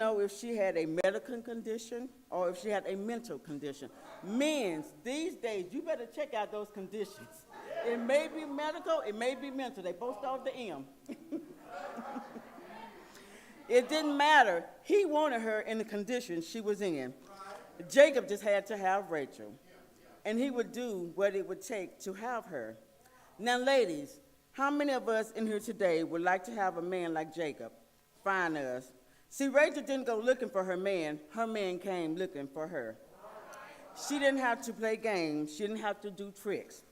know if she had a medical condition or if she had a mental condition. Men, these days, you better check out those conditions. It may be medical, it may be mental. They both start with the M. It didn't matter. He wanted her in the condition she was in. Jacob just had to have Rachel, and he would do what it would take to have her. Now, ladies, how many of us in here today would like to have a man like Jacob find us? See, Rachel didn't go looking for her man came looking for her. She didn't have to play games. She didn't have to do tricks.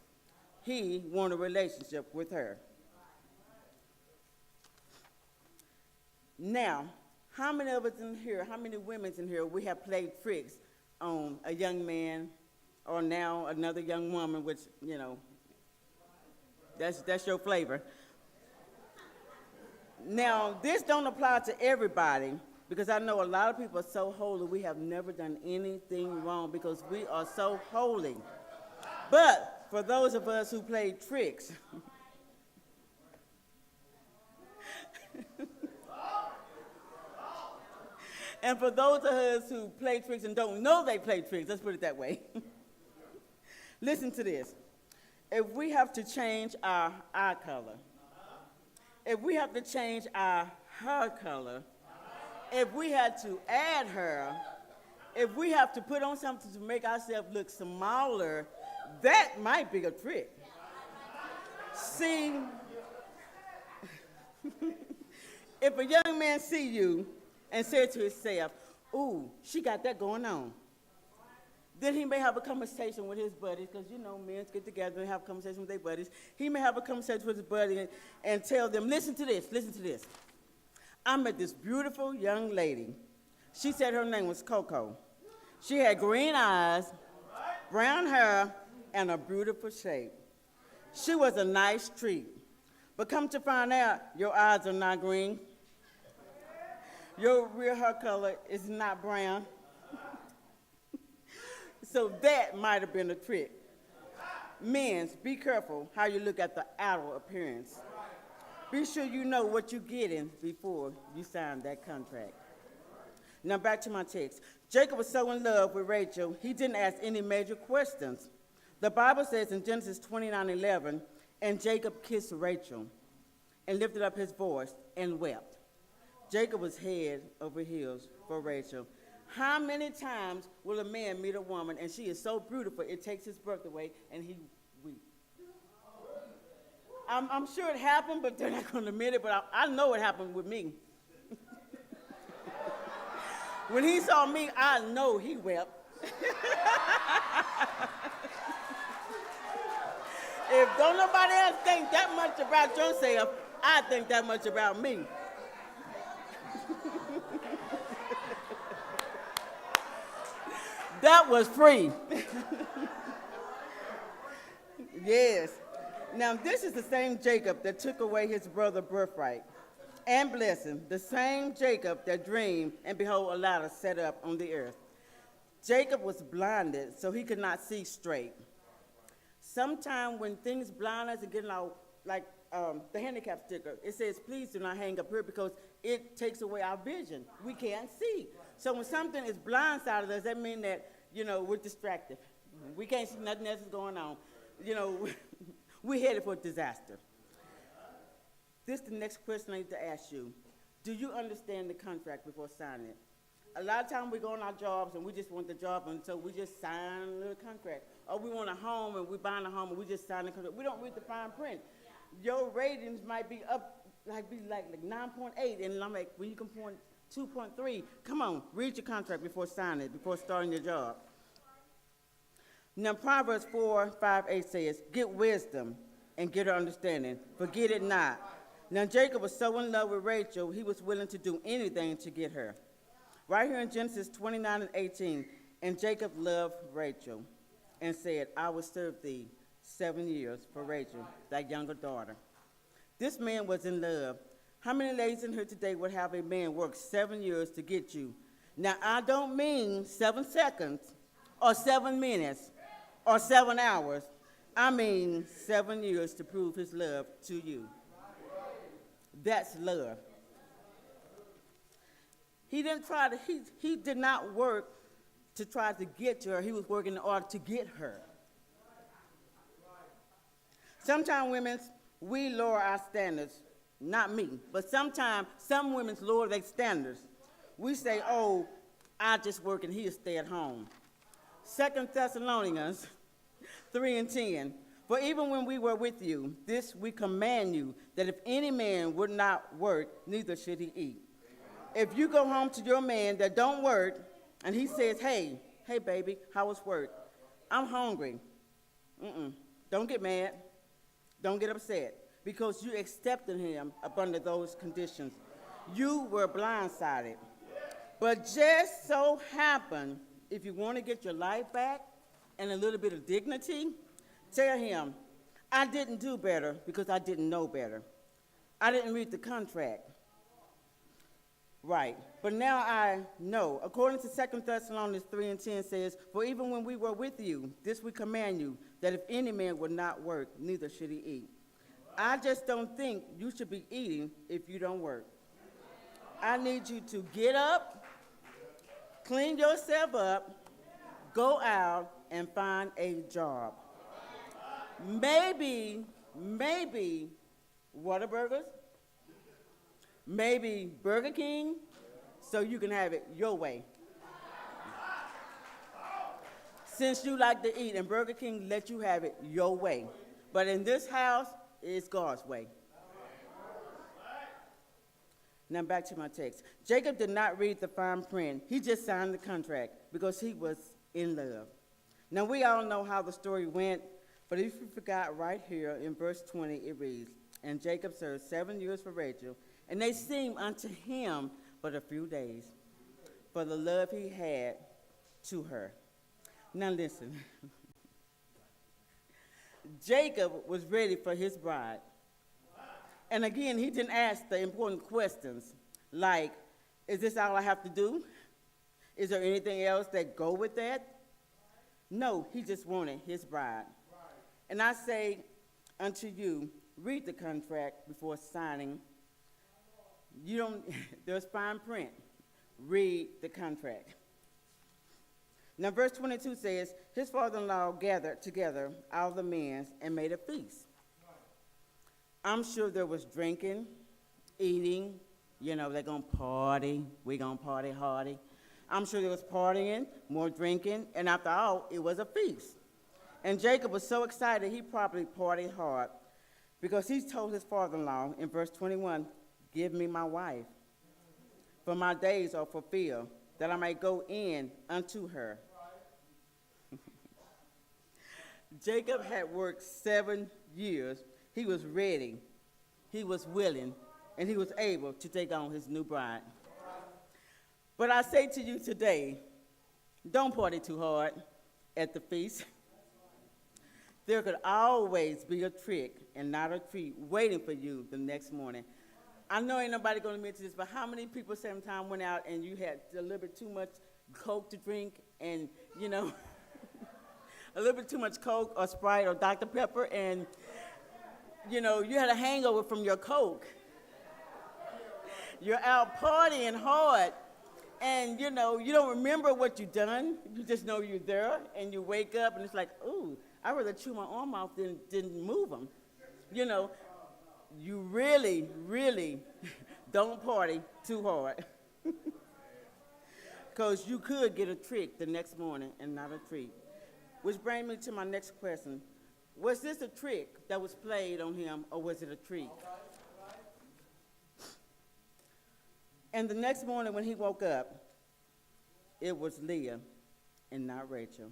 He wanted a relationship with her. Now, how many of us in here, how many women in here, we have played tricks on a young man or now another young woman, which, that's your flavor. Now, this don't apply to everybody because I know a lot of people are so holy we have never done anything wrong because we are so holy. But for those of us who played tricks, and for those of us who play tricks and don't know they play tricks, let's put it that way. Listen to this. If we have to change our eye color, if we have to change our hair color, if we had to add hair, if we have to put on something to make ourselves look smaller, that might be a trick. See, if a young man see you and say to himself, ooh, she got that going on, then he may have a conversation with his buddies, because men get together and have a conversation with their buddies. He may have a conversation with his buddy and tell them, listen to this. I met this beautiful young lady. She said her name was Coco. She had green eyes, brown hair, and a beautiful shape. She was a nice treat. But come to find out, your eyes are not green. Your real hair color is not brown. So that might have been a trick. Men, be careful how you look at the outer appearance. Be sure you know what you're getting before you sign that contract. Now back to my text. Jacob was so in love with Rachel, he didn't ask any major questions. The Bible says in Genesis 29:11, and Jacob kissed Rachel and lifted up his voice and wept. Jacob was head over heels for Rachel. How many times will a man meet a woman and she is so beautiful it takes his breath away and he weeps? I'm sure it happened, but they're not going to admit it, but I know it happened with me. When he saw me, I know he wept. If don't nobody else think that much about yourself, I think that much about me. That was free. Yes. Now, this is the same Jacob that took away his brother's birthright and blessing, the same Jacob that dreamed, and behold, a ladder set up on the earth. Jacob was blinded, so he could not see straight. Sometimes when things blind us and get like the handicap sticker, it says, please do not hang up here because it takes away our vision. We can't see. So when something is blindsided us, that means that, we're distracted. We can't see nothing else is going on. We're headed for a disaster. This is the next question I need to ask you. Do you understand the contract before signing it? A lot of times we go on our jobs and we just want the job, and so we just sign a little contract. Or we want a home and we're buying a home and we just sign the contract. We don't read the fine print. Your ratings might be up, like 9.8, and I'm like, when you can point 2.3, come on, read your contract before signing it, before starting your job. Now, Proverbs 4:5-8 says, get wisdom and get her understanding. Forget it not. Now, Jacob was so in love with Rachel, he was willing to do anything to get her. Right here in Genesis 29:18, and Jacob loved Rachel and said, I will serve thee 7 years for Rachel, thy younger daughter. This man was in love. How many ladies in here today would have a man work 7 years to get you? Now, I don't mean 7 seconds or 7 minutes or 7 hours. I mean 7 years to prove his love to you. That's love. He didn't try to, he did not work to try to get to her. He was working in order to get her. Sometimes women, we lower our standards. Not me, but sometimes some women lower their standards. We say, oh, I just work and he'll stay at home. 2 Thessalonians 3:10. For even when we were with you, this we command you, that if any man would not work, neither should he eat. If you go home to your man that don't work, and he says, hey baby, how was work? I'm hungry. Don't get mad. Don't get upset. Because you accepted him up under those conditions. You were blindsided. But just so happened, if you want to get your life back and a little bit of dignity, tell him, I didn't do better because I didn't know better. I didn't read the contract. Right. But now I know. According to 2 Thessalonians 3:10 says, for even when we were with you, this we command you, that if any man would not work, neither should he eat. I just don't think you should be eating if you don't work. I need you to get up, clean yourself up, go out and find a job. Maybe Whataburgers, maybe Burger King, so you can have it your way. Since you like to eat and Burger King let you have it your way. But in this house, it's God's way. Now back to my text. Jacob did not read the fine print. He just signed the contract because he was in love. Now we all know how the story went, but if you forgot, right here in verse 20 it reads, and Jacob served 7 years for Rachel, and they seemed unto him but a few days, for the love he had to her. Now listen. Jacob was ready for his bride. And again, he didn't ask the important questions like, is this all I have to do? Is there anything else that go with that? No, he just wanted his bride. And I say unto you, read the contract before signing. There's fine print. Read the contract. Now, verse 22 says, his father-in-law gathered together all the men and made a feast. I'm sure there was drinking, eating. They're going to party. We're going to party hardy. I'm sure there was partying, more drinking, and after all, it was a feast. And Jacob was so excited, he probably partied hard because he told his father-in-law in verse 21, give me my wife, for my days are fulfilled, that I may go in unto her. Jacob had worked 7 years. He was ready, he was willing, and he was able to take on his new bride. But I say to you today, don't party too hard at the feast. There could always be a trick and not a treat waiting for you the next morning. I know ain't nobody going to mention this, but how many people sometime went out and you had a little bit too much Coke to drink and, a little bit too much Coke or Sprite or Dr. Pepper, and, you had a hangover from your Coke. You're out partying hard, and, you don't remember what you done. You just know you're there, and you wake up, and it's like, ooh, I'd rather chew my arm off than didn't move them. You really, really don't party too hard. Because you could get a trick the next morning and not a treat. Which brings me to my next question. Was this a trick that was played on him, or was it a treat? And the next morning when he woke up, it was Leah and not Rachel.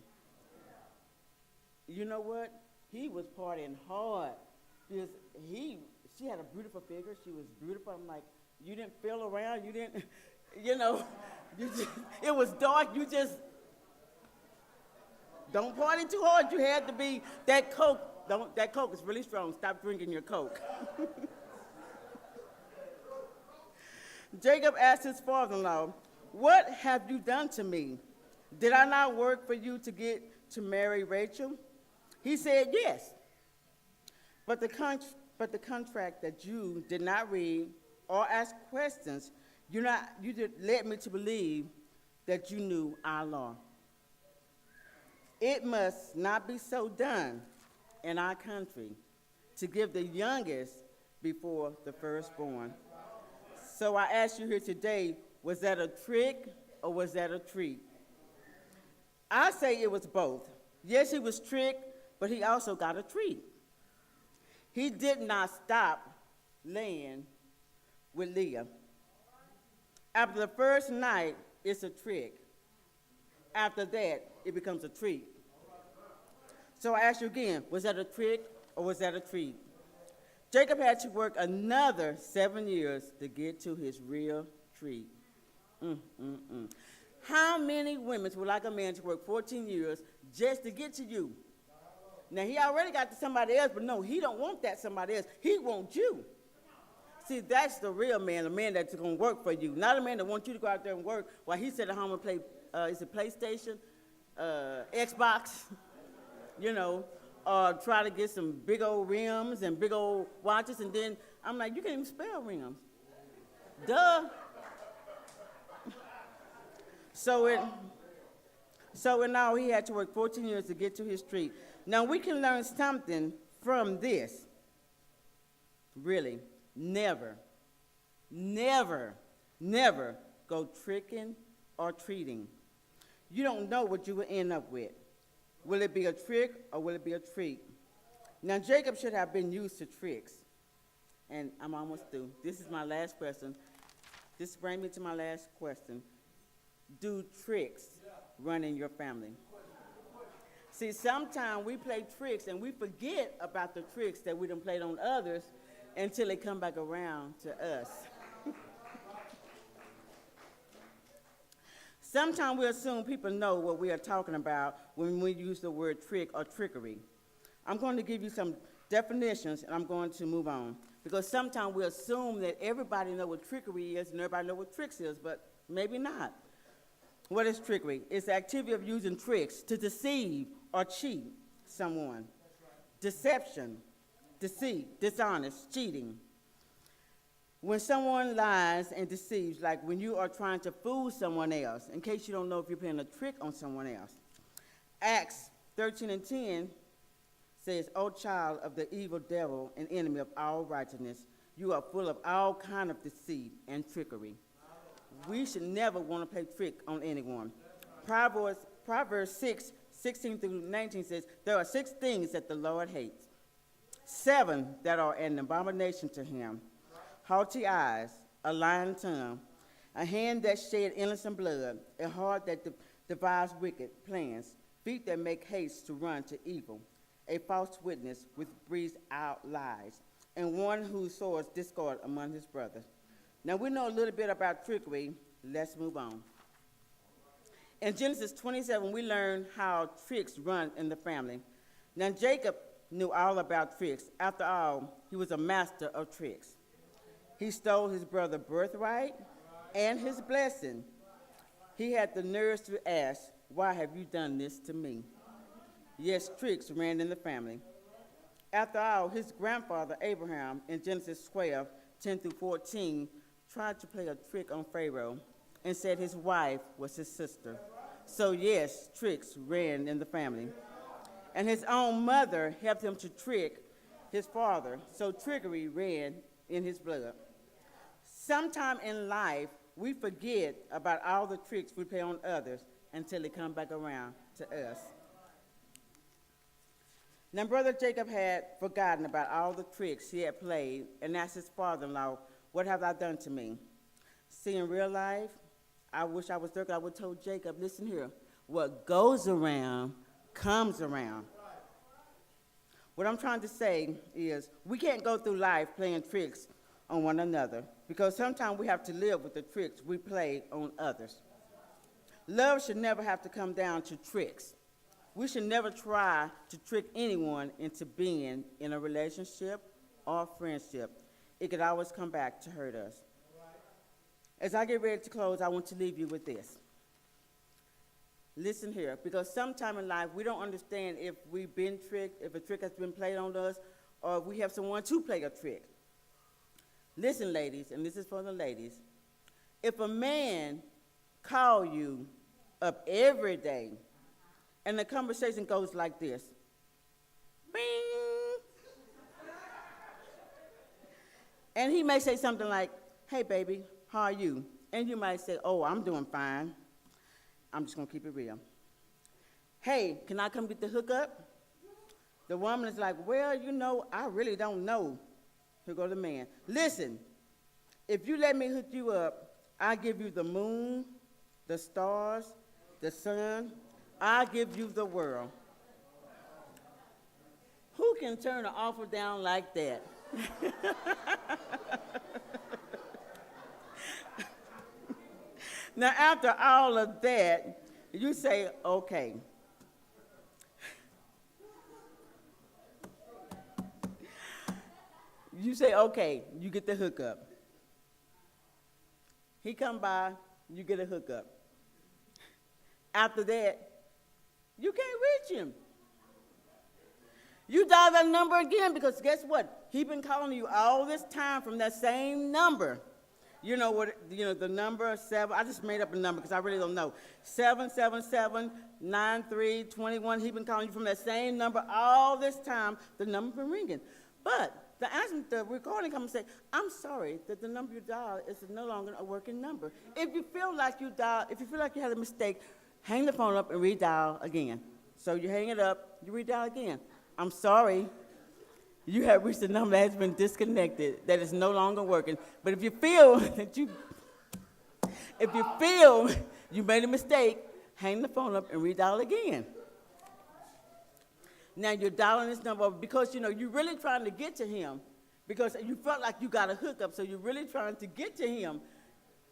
You know what? He was partying hard because she had a beautiful figure. She was beautiful. I'm like, you didn't feel around. You didn't, it was dark. You just don't party too hard. You had to be that Coke. That Coke is really strong. Stop drinking your Coke. Jacob asked his father-in-law, what have you done to me? Did I not work for you to get to marry Rachel? He said, yes. But the contract that you did not read or ask questions, You did led me to believe that you knew our law. It must not be so done in our country to give the youngest before the firstborn. So I ask you here today, was that a trick or was that a treat? I say it was both. Yes, he was tricked, but he also got a treat. He did not stop laying with Leah. After the first night, it's a trick. After that, it becomes a treat. So I ask you again, was that a trick or was that a treat? Jacob had to work another 7 years to get to his real treat. How many women would like a man to work 14 years just to get to you? Now, he already got to somebody else, but no, he don't want that somebody else. He wants you. See, that's the real man, the man that's going to work for you, not a man that wants you to go out there and work while he sit at home and play, is it PlayStation, Xbox, you know, or try to get some big old rims and big old watches, and then I'm like, you can't even spell rims. Duh. So in all, he had to work 14 years to get to his treat. Now, we can learn something from this. Really, never go tricking or treating. You don't know what you will end up with. Will it be a trick or will it be a treat? Now, Jacob should have been used to tricks. And I'm almost through. This is my last question. This brings me to my last question. Do tricks run in your family? See, sometimes we play tricks and we forget about the tricks that we done played on others until they come back around to us. Sometimes we assume people know what we are talking about when we use the word trick or trickery. I'm going to give you some definitions and I'm going to move on. Because sometimes we assume that everybody knows what trickery is and everybody knows what tricks is, but maybe not. What is trickery? It's the activity of using tricks to deceive or cheat someone. Deception, deceit, dishonest, cheating. When someone lies and deceives, like when you are trying to fool someone else, in case you don't know if you're playing a trick on someone else. Acts 13:10 says, O child of the evil devil and enemy of all righteousness, you are full of all kind of deceit and trickery. We should never want to play trick on anyone. Proverbs 6:16-19 says, there are 6 things that the Lord hates, 7 that are an abomination to him. Haughty eyes, a lying tongue, a hand that shed innocent blood, a heart that devises wicked plans, feet that make haste to run to evil, a false witness which breathes out lies, and one who sows discord among his brothers. Now we know a little bit about trickery. Let's move on. In Genesis 27, we learn how tricks run in the family. Now Jacob knew all about tricks. After all, he was a master of tricks. He stole his brother's birthright and his blessing. He had the nerve to ask, why have you done this to me? Yes, tricks ran in the family. After all, his grandfather Abraham in Genesis 12:10-14 tried to play a trick on Pharaoh and said his wife was his sister. So yes, tricks ran in the family. And his own mother helped him to trick his father, so trickery ran in his blood. Sometime in life, we forget about all the tricks we play on others until they come back around to us. Now, Brother Jacob had forgotten about all the tricks he had played and asked his father-in-law, what have I done to me? See, in real life, I wish I was there, I would have told Jacob, listen here, what goes around comes around. What I'm trying to say is we can't go through life playing tricks on one another because sometimes we have to live with the tricks we play on others. Love should never have to come down to tricks. We should never try to trick anyone into being in a relationship or friendship. It could always come back to hurt us. As I get ready to close, I want to leave you with this. Listen here, because sometime in life we don't understand if we've been tricked, if a trick has been played on us, or if we have someone to play a trick. Listen, ladies, and this is for the ladies. If a man call you up every day and the conversation goes like this, bing, and he may say something like, hey, baby, how are you? And you might say, oh, I'm doing fine. I'm just going to keep it real. Hey, can I come get the hookup? The woman is like, well, I really don't know. Here go the man. Listen, if you let me hook you up, I'll give you the moon, the stars, the sun. I'll give you the world. Who can turn an offer down like that? Now, after all of that, you say, okay. You say, okay, you get the hookup. He come by, you get a hookup. After that, you can't reach him. You dial that number again because guess what? He been calling you all this time from that same number. You know what? The number 7. I just made up a number because I really don't know. 777-9321. He been calling you from that same number all this time. The number been ringing, but the recording comes and say, I'm sorry that the number you dialed is no longer a working number. If you feel like you had a mistake, hang the phone up and redial again. So you hang it up, you redial again. I'm sorry, you have reached a number that has been disconnected, that is no longer working. But if you feel you made a mistake, hang the phone up and redial again. Now you're dialing this number because, you're really trying to get to him because you felt like you got a hookup, so you're really trying to get to him.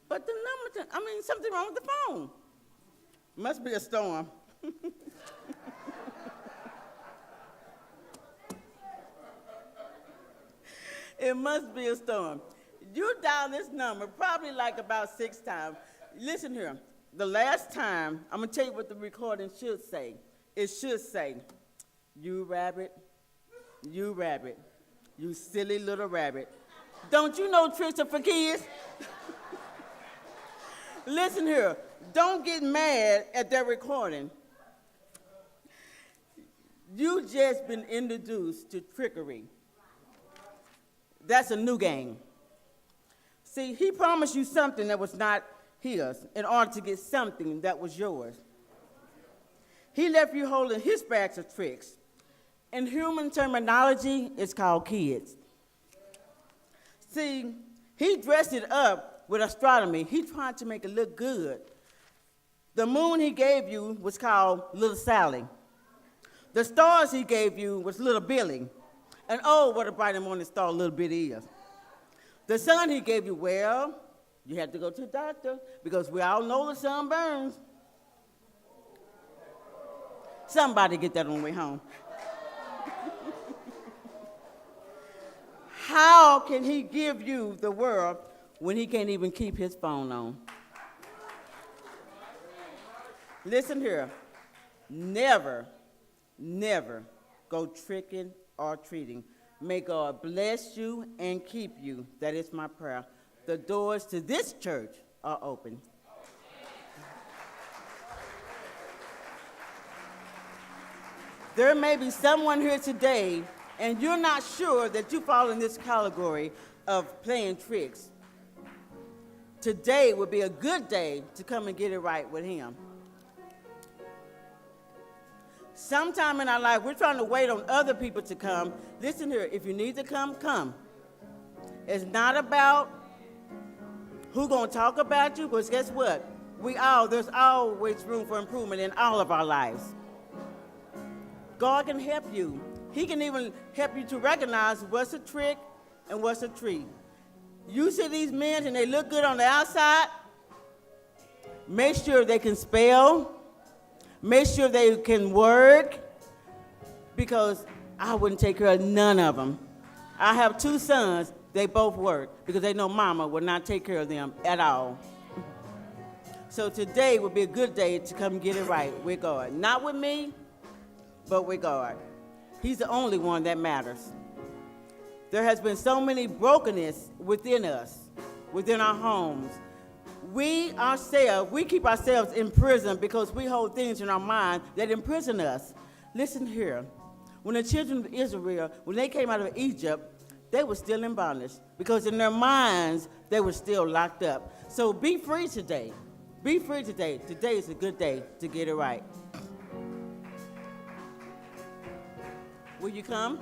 But the number, something wrong with the phone. Must be a storm. It must be a storm. You dial this number probably like about 6 times. Listen here. The last time, I'm going to tell you what the recording should say. It should say, you rabbit, you silly little rabbit. Don't you know tricks are for kids? Listen here, don't get mad at that recording. You just been introduced to trickery. That's a new game. See, he promised you something that was not his in order to get something that was yours. He left you holding his bags of tricks. In human terminology, it's called kids. See, he dressed it up with astronomy. He tried to make it look good. The moon he gave you was called Little Sally. The stars he gave you was Little Billy. And oh, what a bright and morning star Little Bitty is. The sun he gave you, well, you had to go to the doctor because we all know the sun burns. Somebody get that on the way home. How can he give you the world when he can't even keep his phone on? Listen here. Never go tricking or treating. May God bless you and keep you. That is my prayer. The doors to this church are open. There may be someone here today and you're not sure that you fall in this category of playing tricks. Today would be a good day to come and get it right with him. Sometime in our life, we're trying to wait on other people to come. Listen here, if you need to come, come. It's not about who's going to talk about you, because guess what? There's always room for improvement in all of our lives. God can help you. He can even help you to recognize what's a trick and what's a treat. You see these men and they look good on the outside, make sure they can spell, make sure they can work, because I wouldn't take care of none of them. I have 2 sons, they both work because they know mama will not take care of them at all. So today would be a good day to come get it right with God. Not with me, but with God. He's the only one that matters. There has been so many brokenness within us, within our homes, We ourselves, we keep ourselves in prison because we hold things in our mind that imprison us. Listen here. When the children of Israel, when they came out of Egypt, they were still in bondage because in their minds, they were still locked up. So be free today. Be free today. Today is a good day to get it right. Will you come?